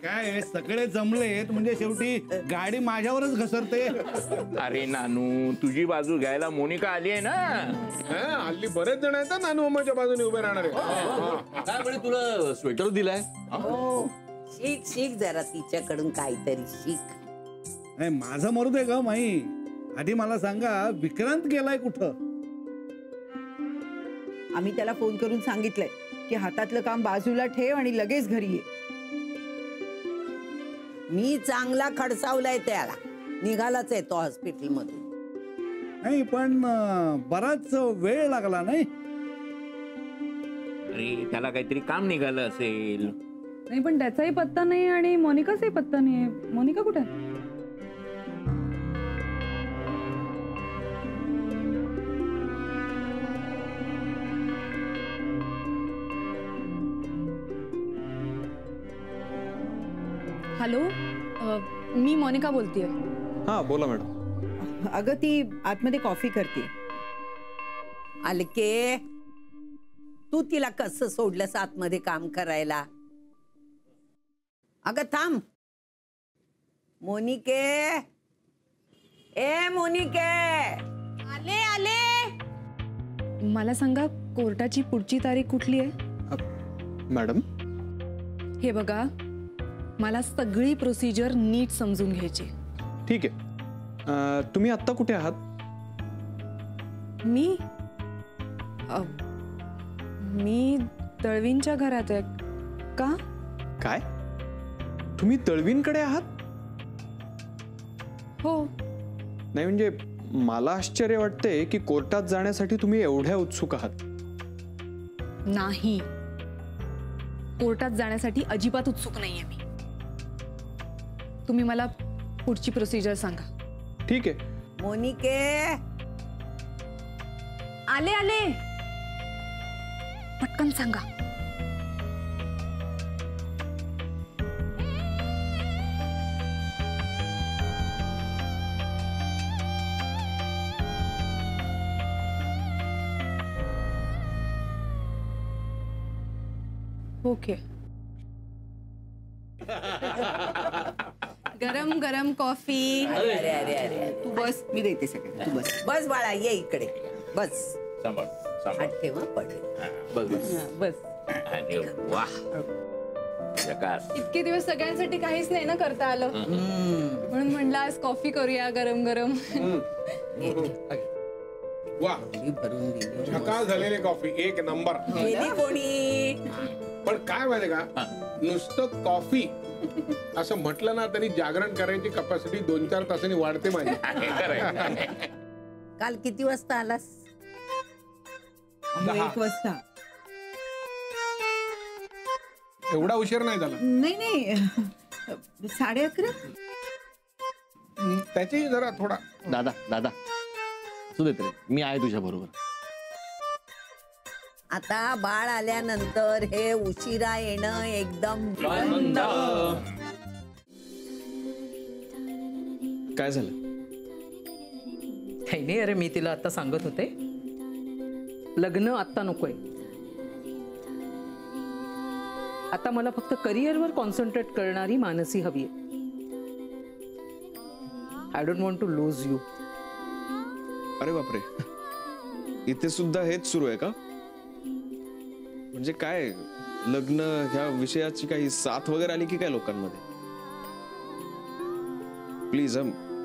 काय सगळे जमलेत म्हणजे शेवटी गाडी माझ्यावरच घसरते. अरे नानू, तुझी बाजू घ्यायला मोनिका आली आहे ना. हल्ली बरेच जण आहेत नानू अम्माच्या बाजूने उभे राहणारे. काय म्हणे तुला स्वेटर दिलाय? शिक शिक जरा तिच्याकडून काहीतरी शिक. माझं मरू दे ग माई. आधी मला सांगा विक्रांत गेलाय कुठं? आम्ही त्याला फोन करून सांगितलंय की हातातलं काम बाजूला ठेव आणि लगेच घरी ये. मी चांगला खडसावलाय त्याला. निघालाच आहे तो हॉस्पिटल मधून. नाही पण बराच वेळ लागला नाही. अरे त्याला काहीतरी काम निघालं असेल. नाही पण त्याचाही पत्ता नाही आणि मोनिकाचाही पत्ता नाहीये. मोनिका कुठे आहे? हॅलो, मी मोनिका बोलतेय. हा बोला मॅडम. अगं ती आतमध्ये कॉफी करते. अलके, तू तिला कसं सोडलंस आतमध्ये काम करायला? अगं थांब. मोनिके, ए मोनिके. आले आले. मला सांगा कोर्टाची पुढची तारीख कुठली आहे? मॅडम हे बघा, मला सगळी प्रोसिजर नीट समजून घ्यायची. ठीक आहे. तुम्ही आत्ता कुठे आहात? मी मी तळवींच्या घरात आहे. का? काय तुम्ही तळवींकडे आहात? हो. नाही म्हणजे मला आश्चर्य वाटते की कोर्टात जाण्यासाठी तुम्ही एवढ्या उत्सुक आहात. नाही, कोर्टात जाण्यासाठी अजिबात उत्सुक नाहीये मी. तुम्ही मला पुढची प्रोसिजर सांगा. ठीक आहे. मोनिके, आले आले. पटकन सांगा. ओके. गरम गरम कॉफी. अरे अरे अरे अरे. तू बस, मी देते सगळं. तू बस. बस बाळा, ये इकडे बस. सांभाळ सांभाळ. हात ठेवा पडेल. बस बस बस. अरे वा, प्रकाश. इतके दिवस सगळ्यांसाठी काहीच नाही ना करता आलं, म्हणून म्हणलं आज कॉफी करूया गरम गरम. वा, भरून दिली. झकास झालेली कॉफी, एक नंबर. गेली कोणी? पण काय माहिती का, नुसतं कॉफी असं म्हटलं ना तरी जागरण करायची कपॅसिटी 2-4 तासांनी वाढते माझी. काल किती वाजता आलास? 1 वाजता. एवढा उशीर नाही झाला. नाही नाही, 11:30. त्याची जरा थोडा. दादा दादा असू देत रे, मी आहे तुझ्या बरोबर. आता बाळ आल्यानंतर हे उशिरा येणं एकदम बंद. काय झालं? काही नाही. अरे मी तिला आता सांगत होते, लग्न आत्ता नकोय. आता मला फक्त करिअरवर कॉन्सन्ट्रेट करणारी मानसी हवी आहे. I don't want to lose you. अरे बापरे, इथे सुद्धा हेच सुरू आहे का? म्हणजे काय, लग्न ह्या विषयाची काही साथ वगैरे आली की काय लोकांमध्ये? प्लीज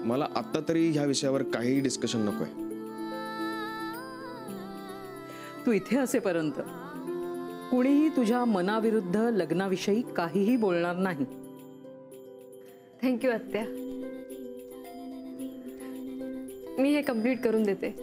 मला आता तरी ह्या विषयावर काही डिस्कशन नकोय. तू इथे असेपर्यंत कुणीही तुझ्या मनाविरुद्ध लग्नाविषयी काहीही बोलणार नाही. थँक्यू आत्या. मी हे कंप्लीट करून देते.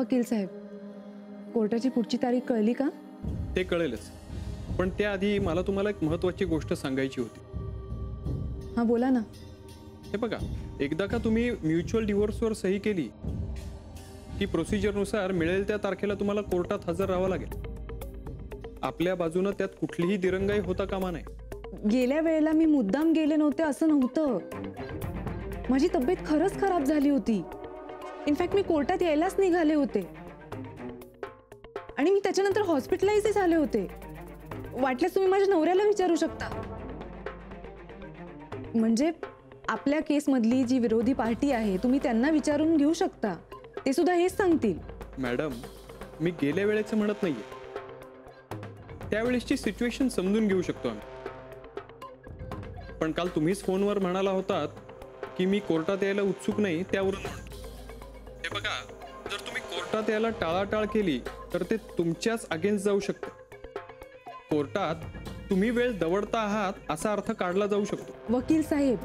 वकील साहेब, कोर्टाची पुढची तारीख कळली का? ते कळेलच, पण त्याआधी मला तुम्हाला एक महत्वाची गोष्ट सांगायची होती. हा बोला ना. हे बघा, एकदा का तुम्ही म्युच्युअल डिव्होर्सवर सही केली की प्रोसिजरनुसार मिळेल त्या तारखेला तुम्हाला कोर्टात हजर राहावं लागेल. आपल्या बाजूनं त्यात कुठलीही दिरंगाई होता कामा नये. गेल्या वेळेला मी मुद्दाम गेले नव्हते असं नव्हतं. माझी तब्येत खरंच खराब झाली होती. इनफॅक्ट मी कोर्टात यायलाच निघाले होते आणि मी त्याच्यानंतर हॉस्पिटलाइज झाले होते. वाटल्यास तुम्ही माझ्या नवऱ्याला विचारू शकता. म्हणजे आपल्या केसमधली जी विरोधी पार्टी आहे तुम्ही त्यांना विचारून घेऊ शकता. ते सुद्धा हेच सांगतील. मॅडम, मी गेल्या वेळेचं म्हणत नाहीये, त्यावेळेसची सिच्युएशन समजून घेऊ शकतो आम्ही. पण काल तुम्हीच फोनवर म्हणाला होतात की मी कोर्टात यायला उत्सुक नाही, त्यावरून म्हणतो. हे बघा, जर तुम्ही कोर्टात यायला टाळाटाळ केली तर ते तुमच्याच अगेन्स्ट जाऊ शकतं. कोर्टात तुम्ही वेळ दवडता आहात असा अर्थ काढला जाऊ शकतो. वकील साहेब,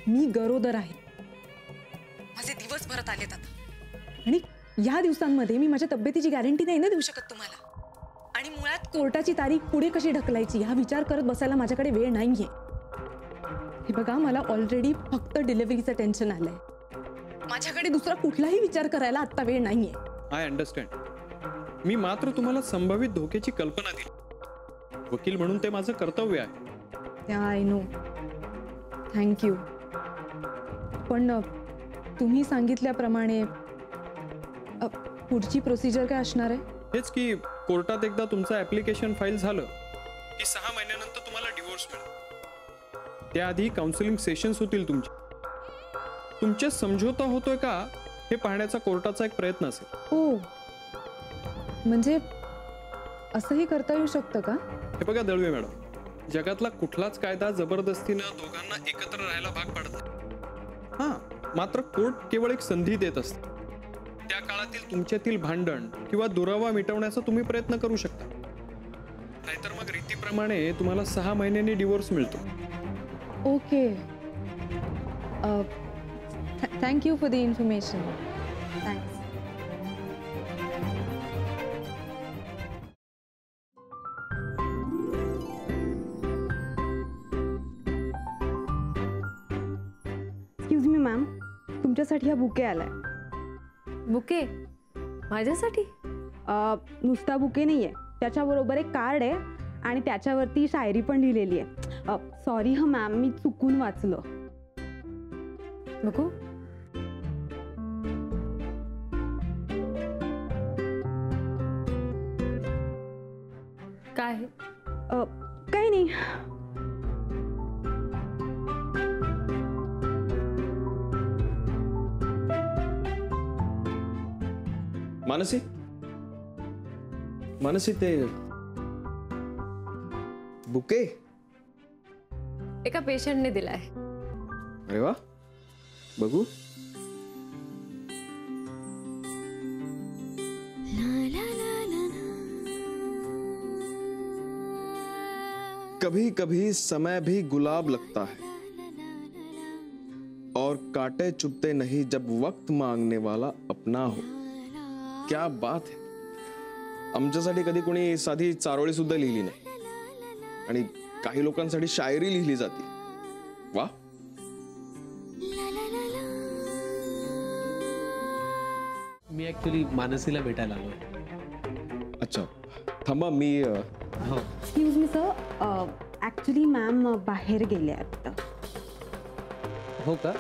मी गरोदर आहे. माझे दिवस भरत आलेत आता आणि या दिवसांमध्ये मी माझ्या तब्येतीची गॅरंटी नाही ना देऊ शकत तुम्हाला. आणि मुळात कोर्टाची तारीख पुढे कशी ढकलायची हा विचार करत बसायला माझ्याकडे वेळ नाहीये. हे बघा, मला ऑलरेडी फक्त डिलिव्हरीचं टेन्शन आलंय. माझ्याकडे दुसरा कुठलाही विचार करायला आता वेळ नाहीये. I understand. मी मात्र तुम्हाला संभावित धोक्याची कल्पना दिली. वकील म्हणून ते माझं कर्तव्य आहे. I know, thank you. पण तुम्ही सांगितल्याप्रमाणे पुढची प्रोसिजर काय असणार आहे? हेच की कोर्टात एकदा तुमचं ऍप्लिकेशन फाईल झालं की 6 महिन्यानंतर तुम्हाला डिवोर्स मिळेल. त्याआधी काउन्सिलिंग सेशन्स होतील तुमचे. तुमच्या समझोता होतोय का हे पाहण्याचा कोर्टाचा एक प्रयत्न असेल. हो, म्हणजे असंही करता येऊ शकतं का? हे बघा दळवे मॅडम, जगातला कुठलाच कायदा जबरदस्तीनं दोघांना एकत्र राहायला भाग पाडत नाही. हां, मात्र कोर्ट केवळ एक संधी देत असते. त्या काळातील तुमच्यातील भांडण किंवा दुरावा मिटवण्याचा तुम्ही प्रयत्न करू शकता. नाहीतर मग रीतीप्रमाणे तुम्हाला 6 महिन्यांनी डिवोर्स मिळतो. Okay, thank you for the information. Thanks. Excuse me ma'am, तुमच्यासाठी हा बुके आलाय. बुके माझ्यासाठी? नुसता बुके नाहीये, त्याच्याबरोबर एक कार्ड आहे आणि त्याच्यावरती शायरी पण लिहिलेली आहे. सॉरी हा मॅम, मी चुकून वाचलं. बघू. काय? काही नाही. मानसी, मानसी, ते बुके एका पेशंटने दिलाय. अरे वा, बघू. कभी कभी समय भी गुलाब लगता है और कांटे चुभते नहीं जब वक्त मांगने वाला अपना हो. क्या बात है. आमच्यासाठी कधी कोणी साधी चारोळी सुद्धा लिहिली नाही आणि काही लोकांसाठी शायरी लिहिली जाते. वा. मी ऍक्च्युली मानसीला भेटायला आलोय. अच्छा, थांबा मी. Excuse me sir, actually ma'am बाहेर गेले आहेत. हो का?